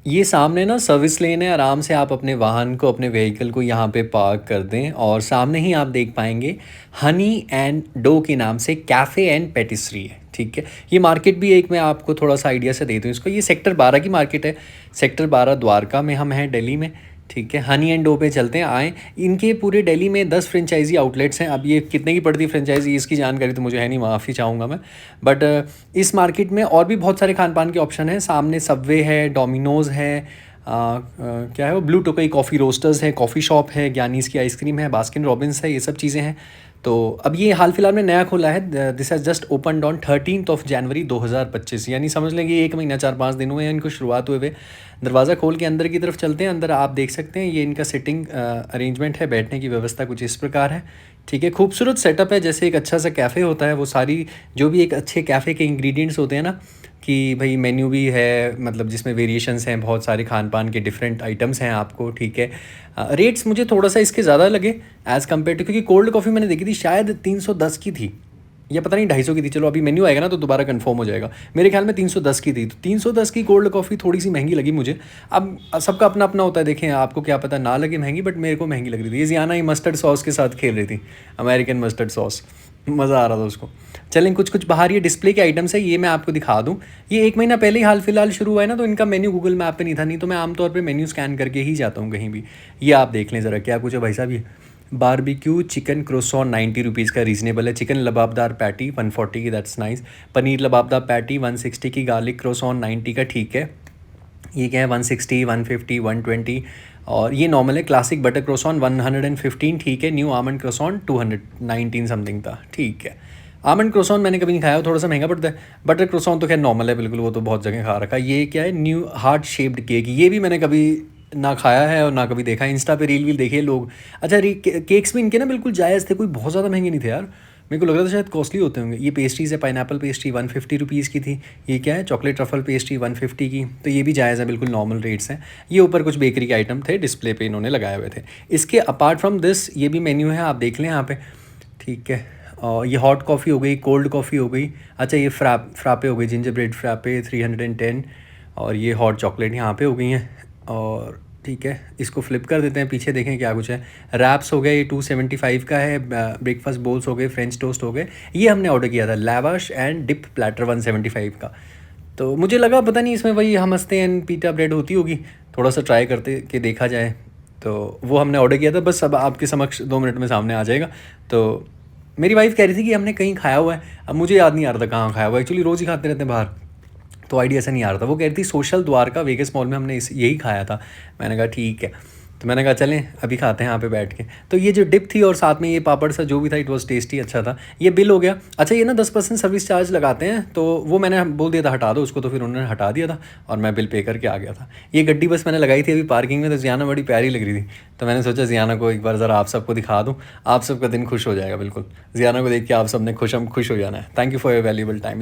ये सामने ना सर्विस लेन है, आराम से आप अपने वाहन को, अपने व्हीकल को यहाँ पे पार्क कर दें और सामने ही आप देख पाएंगे हनी एंड डो के नाम से कैफ़े एंड पेटिस्ट्री है। ठीक है, ये मार्केट भी एक मैं आपको थोड़ा सा आइडिया से दे दूँ इसको, ये सेक्टर 12 की मार्केट है। सेक्टर 12 द्वारका में हम हैं, दिल्ली में। ठीक है, हनी एंड डो पे चलते हैं, आएँ। इनके पूरे दिल्ली में 10 फ्रेंचाइजी आउटलेट्स हैं। अब ये कितने की पड़ती फ्रेंचाइजी, इसकी जानकारी तो मुझे है नहीं, माफ़ी चाहूँगा मैं। बट इस मार्केट में और भी बहुत सारे खान पान के ऑप्शन हैं। सामने सबवे है, डोमिनोज़ है, क्या है वो, ब्लू टोकाई कॉफ़ी रोस्टर्स है, कॉफ़ी शॉप है, ज्ञानीज़ की आइसक्रीम है, बास्किन रॉबिन्स है, ये सब चीज़ें हैं। तो अब ये हाल फिलहाल में नया खोला है। This has just opened on 13 जनवरी 2025, यानी समझ लें कि 1 महीना 4-5 दिन हुए हैं इनको शुरुआत हुए हुए। दरवाज़ा खोल के अंदर की तरफ चलते हैं। अंदर आप देख सकते हैं ये इनका सिटिंग अरेंजमेंट है, बैठने की व्यवस्था कुछ इस प्रकार है। ठीक है, खूबसूरत सेटअप है, जैसे एक अच्छा सा कैफ़े होता है, वो सारी जो भी एक अच्छे कैफ़े के इंग्रेडिएंट्स होते हैं ना, कि भाई मेन्यू भी है, मतलब जिसमें वेरिएशंस हैं, बहुत सारे खान पान के डिफरेंट आइटम्स हैं आपको। ठीक है, रेट्स मुझे थोड़ा सा इसके ज़्यादा लगे एज़ कम्पेयर टू, क्योंकि कोल्ड कॉफ़ी मैंने देखी थी शायद 310 की थी, या पता नहीं 250 की थी। चलो अभी मेन्यू आएगा ना तो दोबारा कंफर्म हो जाएगा। मेरे ख्याल में 310 की थी, तो 310 की कोल्ड कॉफ़ी थोड़ी सी महंगी लगी मुझे। अब सबका अपना अपना होता है, देखें आपको क्या पता ना लगे महंगी, बट मेरे को महंगी लग रही थी। ये जियाना ही मस्टर्ड सॉस के साथ खेल रही थी, अमेरिकन मस्टर्ड सॉस, मज़ा आ रहा था उसको। चलें, कुछ कुछ बाहर ये डिस्प्ले के आइटम्स है, ये मैं आपको दिखा दूँ। ये 1 महीना पहले ही हाल फिलहाल शुरू हुआ है ना, तो इनका मेन्यू गूगल मैप पे नहीं था, नहीं तो मैं आमतौर पे मेन्यू स्कैन करके ही जाता हूँ कहीं भी। ये आप देख लें ज़रा, क्या कुछ है भाई साहब। ये बारबेक्यू चिकन क्रोसॉन 90 रुपीज़ का, रीजनेबल है। चिकन लबाबदार पैटी 140 की, that's nice. Paneer lababdar patty 160 की, गार्लिक क्रोसॉन 90 का, ठीक है। ये क्या है, 160, 150, 120। और ये नॉर्मल है। क्लासिक बटर क्रोसॉन 115, ठीक है। न्यू आमंड क्रोसॉन 219 समथिंग था, ठीक है। आमंड क्रोसॉन मैंने कभी नहीं खाया, वो थोड़ा सा महंगा पड़ता है। बटर क्रोसॉन तो खैर नॉर्मल है बिल्कुल, वो तो बहुत जगह खा रखा है। ये क्या है, न्यू हार्ट शेप्ड केक, ये भी मैंने कभी ना खाया है और ना कभी देखा है। इंस्टा पे रील वील देखिए लोग। अच्छा, केक्स भी इनके ना बिल्कुल जायज़ थे, कोई बहुत ज़्यादा महंगे नहीं थे यार। मेरे को लग रहा था शायद कॉस्टली होते होंगे। ये पेस्ट्रीज़ है, पाइनएप्पल पेस्ट्री 150 रुपीज़ की थी। ये क्या है, चॉकलेट ट्रफल पेस्ट्री 150 की, तो ये भी जायज़ है, बिल्कुल नॉर्मल रेट्स हैं। ये ऊपर कुछ बेकरी के आइटम थे, डिस्प्ले पे इन्होंने लगाए हुए थे। इसके अपार्ट फ्रॉम दिस ये भी मेन्यू है, आप देख लें यहाँ पे। ठीक है, और ये हॉट कॉफ़ी हो गई, कोल्ड कॉफ़ी हो गई। अच्छा, ये फ्रापे हो गई, जिंजर ब्रेड फ्रापे 310। और ये हॉट चॉकलेट यहाँ पे हो गई हैं। और ठीक है, इसको फ्लिप कर देते हैं, पीछे देखें क्या कुछ है। रैप्स हो गए, ये 275 का है। ब्रेकफास्ट बोल्स हो गए, फ्रेंच टोस्ट हो गए। ये हमने ऑर्डर किया था, लावाश एंड डिप प्लेटर 175 का। तो मुझे लगा पता नहीं इसमें वही हम हंसते एंड पीटा ब्रेड होती होगी, थोड़ा सा ट्राई करते कि देखा जाए। तो वो हमने ऑर्डर किया था, बस अब आपके समक्ष 2 मिनट में सामने आ जाएगा। तो मेरी वाइफ कह रही थी कि हमने कहीं खाया हुआ है, अब मुझे याद नहीं आ रहा था कहाँ खाया हुआ है। एक्चुअली रोज़ ही खाते रहते हैं बाहर, तो आइडिया ऐसा नहीं आ रहा था। वो कह रही थी सोशल द्वारका वेगस मॉल में हमने यही खाया था। मैंने कहा ठीक है, तो मैंने कहा चलें अभी खाते हैं यहाँ पे बैठ के। तो ये जो डिप थी और साथ में ये पापड़ सा जो भी था, इट वाज टेस्टी, अच्छा था। ये बिल हो गया। अच्छा, ये ना 10% सर्विस चार्ज लगाते हैं, तो वो मैंने बोल दिया था हटा दो उसको, तो फिर उन्होंने हटा दिया था और मैं बिल पे करके आ गया था। ये गड्डी बस मैंने लगाई थी अभी पार्किंग में, तो जियाना बड़ी प्यारी लग रही थी, तो मैंने सोचा जियाना को एक बार ज़रा आप सबको दिखा दूँ, आप सबका दिन खुश हो जाएगा। बिल्कुल, जियाना को देख के आप सब ने खुश हो जाना है। Thank you for your valuable time.